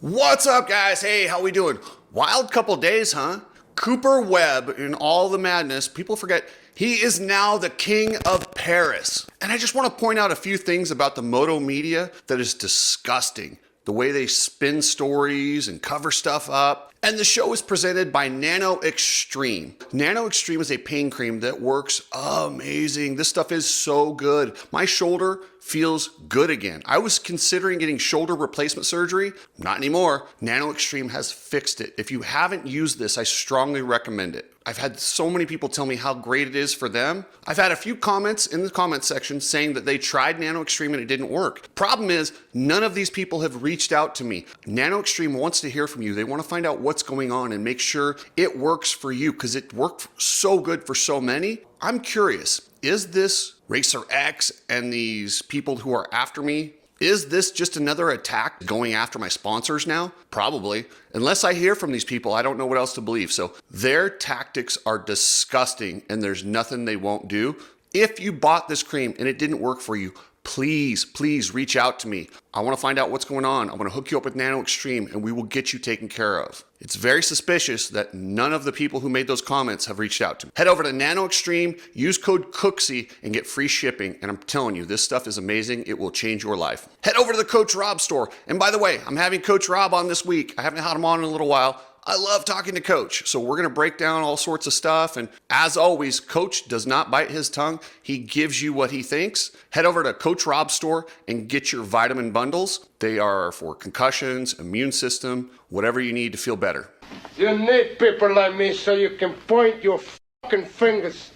What's up, guys? Hey, how we doing? Wild couple days, huh? Cooper Webb, in all the madness, people forget he is now the king of Paris. And I just want to point out a few things about the Moto media that is disgusting. The way they spin stories and cover stuff up. And the show is presented by Nano-Xtreme. Nano-Xtreme is a pain cream that works amazing. This stuff is so good. My shoulder feels good again. I was considering getting shoulder replacement surgery. Not anymore. Nano-Xtreme has fixed it. If you haven't used this, I strongly recommend it. I've had so many people tell me how great it is for them. I've had a few comments in the comment section saying that they tried Nano-Xtreme and it didn't work. Problem is, none of these people have reached out to me. Nano-Xtreme wants to hear from you. They want to find out what's going on and make sure it works for you because it worked so good for so many. I'm curious, is this Racer X and these people who are after me, is this just another attack going after my sponsors now? Probably. Unless I hear from these people, I don't know what else to believe. So their tactics are disgusting and there's nothing they won't do. If you bought this cream and it didn't work for you, please reach out to me. I want to find out what's going on. I want to hook you up with Nano-Xtreme and we will get you taken care of. It's very suspicious that none of the people who made those comments have reached out to me. Head over to Nano-Xtreme, use code COOKSY and get free shipping. And I'm telling you, this stuff is amazing. It will change your life. Head over to the Coach Rob store. And by the way, I'm having Coach Rob on this week. I haven't had him on in a little while. I love talking to Coach. So we're going to break down all sorts of stuff. And as always, Coach does not bite his tongue. He gives you what he thinks. Head over to Coach Rob's store and get your vitamin bundles. They are for concussions, immune system, whatever you need to feel better. You need people like me so you can point your fucking fingers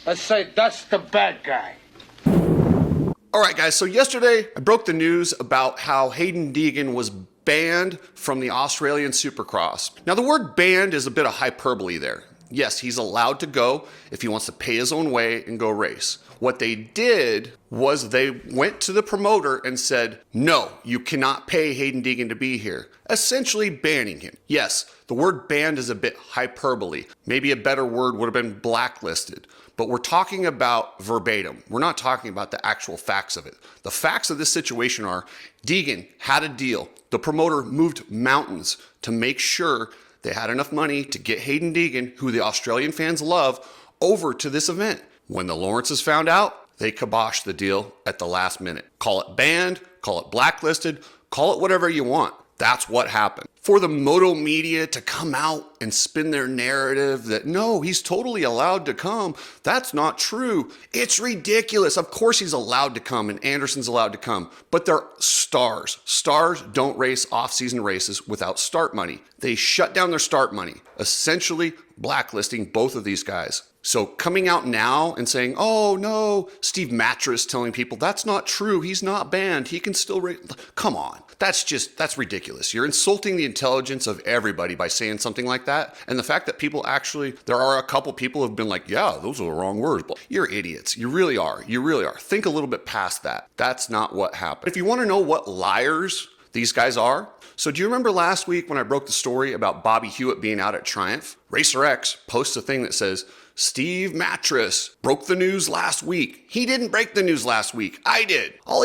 and say, that's the bad guy. All right, guys. So yesterday I broke the news about how Haiden Deegan was banned from the Australian Supercross. Now the word banned is a bit of hyperbole there. Yes, he's allowed to go if he wants to pay his own way and go race. What they did was they went to the promoter and said, no, you cannot pay Haiden Deegan to be here, essentially banning him. Yes, the word banned is a bit hyperbole. Maybe a better word would have been blacklisted. But we're talking about verbatim. We're not talking about the actual facts of it. The facts of this situation are Deegan had a deal. The promoter moved mountains to make sure they had enough money to get Haiden Deegan, who the Australian fans love, over to this event. When the Lawrences found out, they kiboshed the deal at the last minute. Call it banned, call it blacklisted, call it whatever you want. That's what happened. For the Moto media to come out and spin their narrative that no, he's totally allowed to come. That's not true. It's ridiculous. Of course he's allowed to come and Anderson's allowed to come, but they're stars. Stars don't race off-season races without start money. They shut down their start money, essentially blacklisting both of these guys. So coming out now and saying, oh no, Steve Mattress telling people that's not true. He's not banned. He can still race. Come on. That's ridiculous. You're insulting the intelligence of everybody by saying something like that. And the fact that people actually, there are a couple people who have been like, yeah, those are the wrong words. But you're idiots. You really are. You really are. Think a little bit past that. That's not what happened. If you want to know what liars these guys are, so do you remember last week when I broke the story about Bobby Hewitt being out at Triumph? Racer X posts a thing that says, Steve Mattress broke the news last week. He didn't break the news last week. I did. All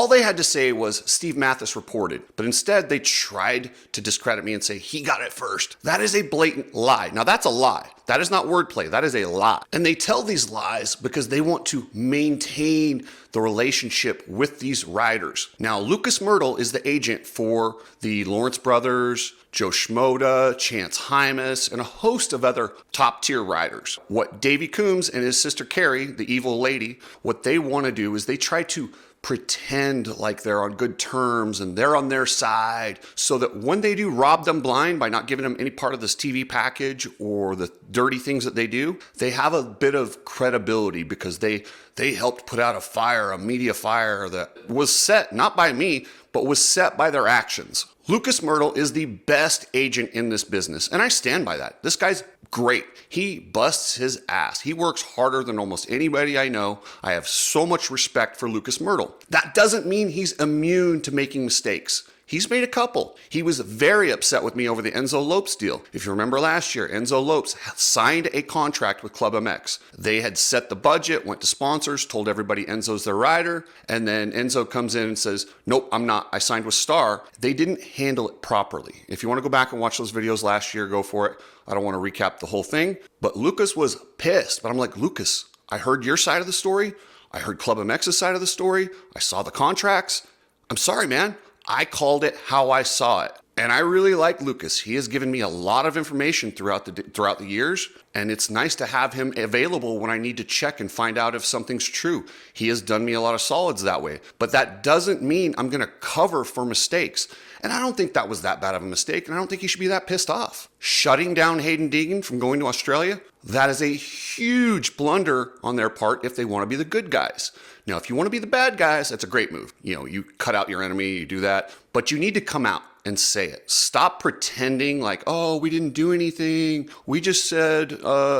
they had to say was Steve Matthes reported, but instead they tried to discredit me and say he got it first. That is a blatant lie. Now that's a lie. That is not wordplay. That is a lie. And they tell these lies because they want to maintain the relationship with these riders. Now, Lucas Myrtle is the agent for the Lawrence brothers, Joe Schmoda, Chance Hymas, and a host of other top-tier riders. What Davey Coombs and his sister Carrie, the evil lady, what they want to do is they try to pretend like they're on good terms and they're on their side so that when they do rob them blind by not giving them any part of this TV package or the dirty things that they do, they have a bit of credibility because they helped put out a media fire that was set not by me, but was set by their actions. Lucas Myrtle is the best agent in this business, and I stand by that. This guy's great. He busts his ass. He works harder than almost anybody I know. I have so much respect for Lucas Myrtle. That doesn't mean he's immune to making mistakes. He's made a couple. He was very upset with me over the Enzo Lopes deal. If you remember last year, Enzo Lopes signed a contract with Club MX. They had set the budget, went to sponsors, told everybody Enzo's their rider, and then Enzo comes in and says, nope, I'm not. I signed with Star. They didn't handle it properly. If you want to go back and watch those videos last year, go for it. I don't want to recap the whole thing, but Lucas was pissed. But I'm like, Lucas, I heard your side of the story. I heard Club MX's side of the story. I saw the contracts. I'm sorry, man. I called it how I saw it. And I really like Lucas. He has given me a lot of information throughout the years, and it's nice to have him available when I need to check and find out if something's true. He has done me a lot of solids that way. But that doesn't mean I'm going to cover for mistakes. And I don't think that was that bad of a mistake, and I don't think he should be that pissed off. Shutting down Haiden Deegan from going to Australia, that is a huge blunder on their part if they want to be the good guys. Now, if you want to be the bad guys, that's a great move. You know, you cut out your enemy, you do that, but you need to come out and say it. Stop pretending like, oh, we didn't do anything. We just said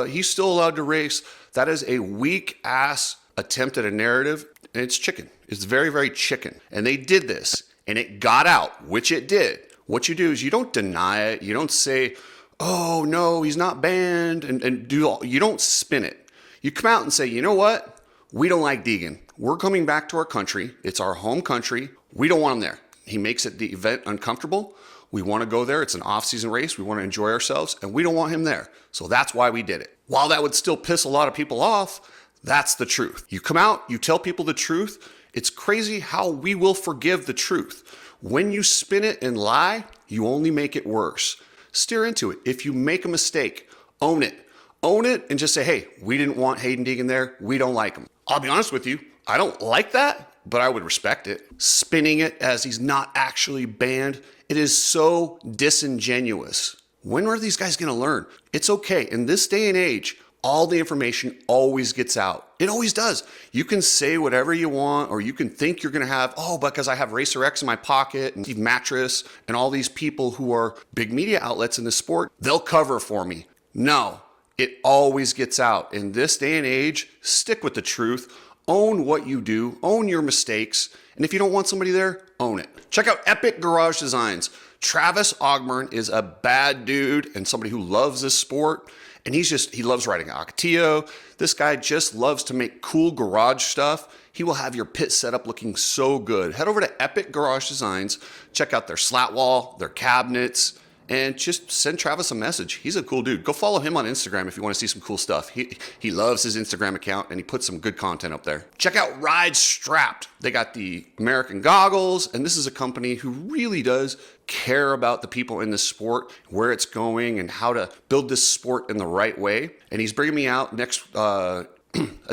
he's still allowed to race. That is a weak ass attempt at a narrative, and it's chicken. It's very, very chicken. And they did this, and it got out, which it did. What you do is you don't deny it. You don't say, oh, no, he's not banned, and you don't spin it. You come out and say, you know what? We don't like Deegan. We're coming back to our country. It's our home country. We don't want him there. He makes it the event uncomfortable. We want to go there. It's an off-season race. We want to enjoy ourselves, and we don't want him there. So that's why we did it. While that would still piss a lot of people off, that's the truth. You come out, you tell people the truth. It's crazy how we will forgive the truth. When you spin it and lie, you only make it worse. Steer into it. If you make a mistake, own it. Own it and just say, hey, we didn't want Haiden Deegan there. We don't like him. I'll be honest with you. I don't like that, but I would respect it. Spinning it as he's not actually banned, it is so disingenuous. When are these guys going to learn? It's okay. In this day and age, all the information always gets out. It always does. You can say whatever you want, or you can think you're going to have, oh, because I have Racer X in my pocket and Steve Mattress and all these people who are big media outlets in the sport, they'll cover for me. No, it always gets out. In this day and age, stick with the truth. Own what you do, own your mistakes, and if you don't want somebody there, own it. Check out Epic Garage Designs. Travis Ogburn is a bad dude and somebody who loves this sport, and he loves riding Acatio. This guy just loves to make cool garage stuff. He will have your pit setup looking so good. Head over to Epic Garage Designs, check out their slat wall, their cabinets, and just send Travis a message. He's a cool dude. Go follow him on Instagram if you want to see some cool stuff. He loves his Instagram account, and he puts some good content up there. Check out Ride Strapped. They got the American goggles, and this is a company who really does care about the people in this sport, where it's going, and how to build this sport in the right way. And he's bringing me out next at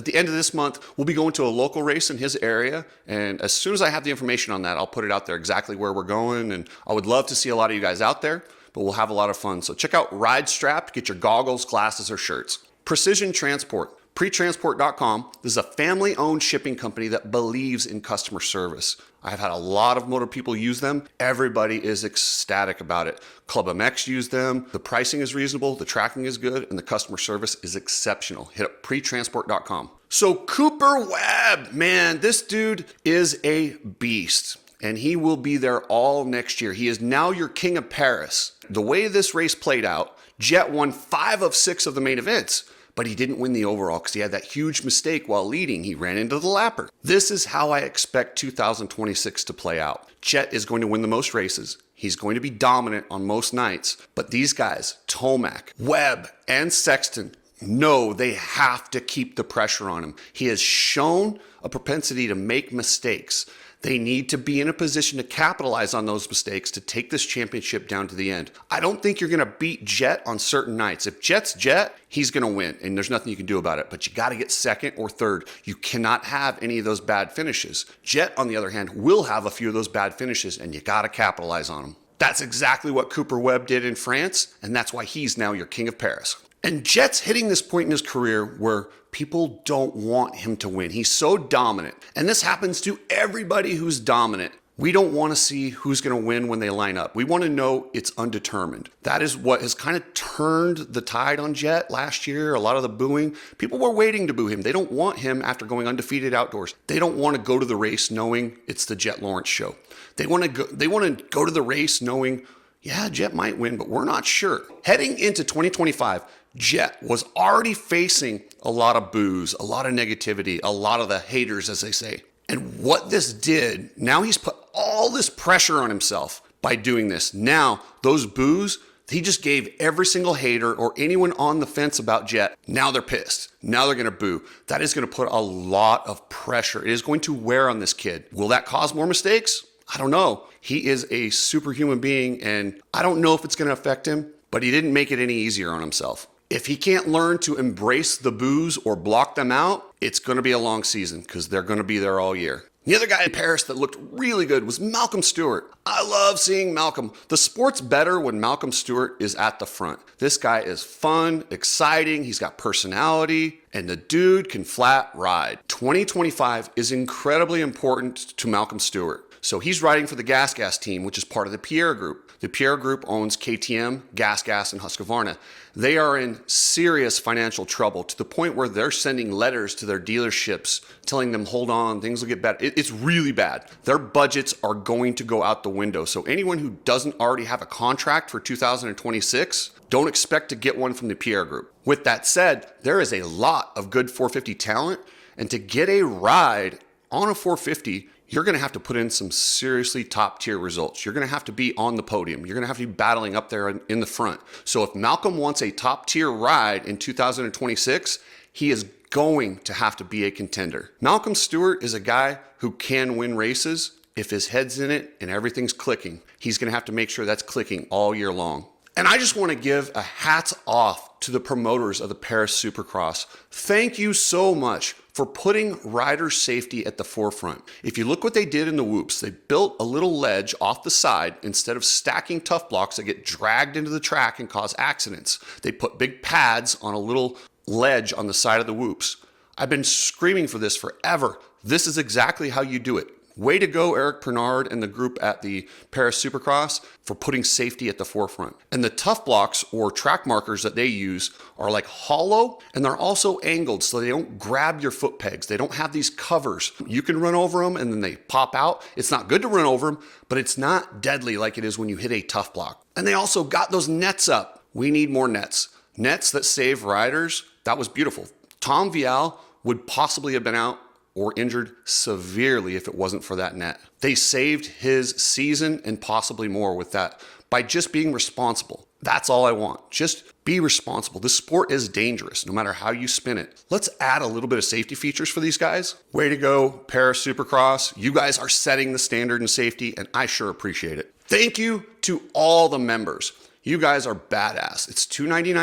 the end of this month. We'll be going to a local race in his area, and as soon as I have the information on that, I'll put it out there exactly where we're going, and I would love to see a lot of you guys out there, but we'll have a lot of fun. So check out Ride Strapped, get your goggles, glasses, or shirts. Precision Transport, pretransport.com. This is a family-owned shipping company that believes in customer service. I've had a lot of motor people use them. Everybody is ecstatic about it. Club MX used them. The pricing is reasonable, the tracking is good, and the customer service is exceptional. Hit up pretransport.com. So Cooper Webb, man, this dude is a beast, and he will be there all next year. He is now your king of Paris. The way this race played out, Jet won 5 of 6 of the main events, but he didn't win the overall because he had that huge mistake while leading. He ran into the lapper. This is how I expect 2026 to play out. Jet is going to win the most races. He's going to be dominant on most nights, but these guys, Tomac, Webb, and Sexton, no, they have to keep the pressure on him. He has shown a propensity to make mistakes. They need to be in a position to capitalize on those mistakes to take this championship down to the end. I don't think you're going to beat Jet on certain nights. If Jet's Jet, he's going to win, and there's nothing you can do about it. But you got to get second or third. You cannot have any of those bad finishes. Jet, on the other hand, will have a few of those bad finishes, and you got to capitalize on them. That's exactly what Cooper Webb did in France, and that's why he's now your king of Paris. And Jet's hitting this point in his career where people don't want him to win. He's so dominant. And this happens to everybody who's dominant. We don't want to see who's going to win when they line up. We want to know it's undetermined. That is what has kind of turned the tide on Jet last year. A lot of the booing, people were waiting to boo him. They don't want him after going undefeated outdoors. They don't want to go to the race knowing it's the Jet Lawrence show. They want to go to the race knowing, yeah, Jet might win, but we're not sure. Heading into 2025, Jet was already facing a lot of boos, a lot of negativity, a lot of the haters, as they say. And what this did, now he's put all this pressure on himself by doing this. Now, those boos, he just gave every single hater or anyone on the fence about Jet, now they're pissed. Now they're going to boo. That is going to put a lot of pressure. It is going to wear on this kid. Will that cause more mistakes? I don't know. He is a superhuman being, and I don't know if it's going to affect him, but he didn't make it any easier on himself. If he can't learn to embrace the boos or block them out, it's going to be a long season because they're going to be there all year. The other guy in Paris that looked really good was Malcolm Stewart. I love seeing Malcolm. The sport's better when Malcolm Stewart is at the front. This guy is fun, exciting, he's got personality, and the dude can flat ride. 2025 is incredibly important to Malcolm Stewart. So he's riding for the Gas team, which is part of the Pierre Group. The Pierre Group owns KTM, Gas, and Husqvarna. They are in serious financial trouble to the point where they're sending letters to their dealerships telling them, hold on, things will get better. It's really bad. Their budgets are going to go out the window. So anyone who doesn't already have a contract for 2026, don't expect to get one from the Pierre Group. With that said, there is a lot of good 450 talent, and to get a ride on a 450, you're going to have to put in some seriously top tier results. You're going to have to be on the podium. You're going to have to be battling up there in the front. So if Malcolm wants a top tier ride in 2026, he is going to have to be a contender. Malcolm Stewart is a guy who can win races if his head's in it and everything's clicking. He's going to have to make sure that's clicking all year long. And I just want to give a hats off to the promoters of the Paris Supercross. Thank you so much for putting rider safety at the forefront. If you look what they did in the whoops, they built a little ledge off the side instead of stacking tough blocks that get dragged into the track and cause accidents. They put big pads on a little ledge on the side of the whoops. I've been screaming for this forever. This is exactly how you do it. Way to go, Eric Pernard and the group at the Paris Supercross for putting safety at the forefront. And the tough blocks or track markers that they use are like hollow, and they're also angled so they don't grab your foot pegs. They don't have these covers. You can run over them and then they pop out. It's not good to run over them, but it's not deadly like it is when you hit a tough block. And they also got those nets up. We need more nets. Nets that save riders. That was beautiful. Tom Vial would possibly have been out or injured severely if it wasn't for that net. They saved his season and possibly more with that by just being responsible. That's all I want. Just be responsible. This sport is dangerous no matter how you spin it. Let's add a little bit of safety features for these guys. Way to go, Paris Supercross. You guys are setting the standard in safety, and I sure appreciate it. Thank you to all the members. You guys are badass. It's $2.99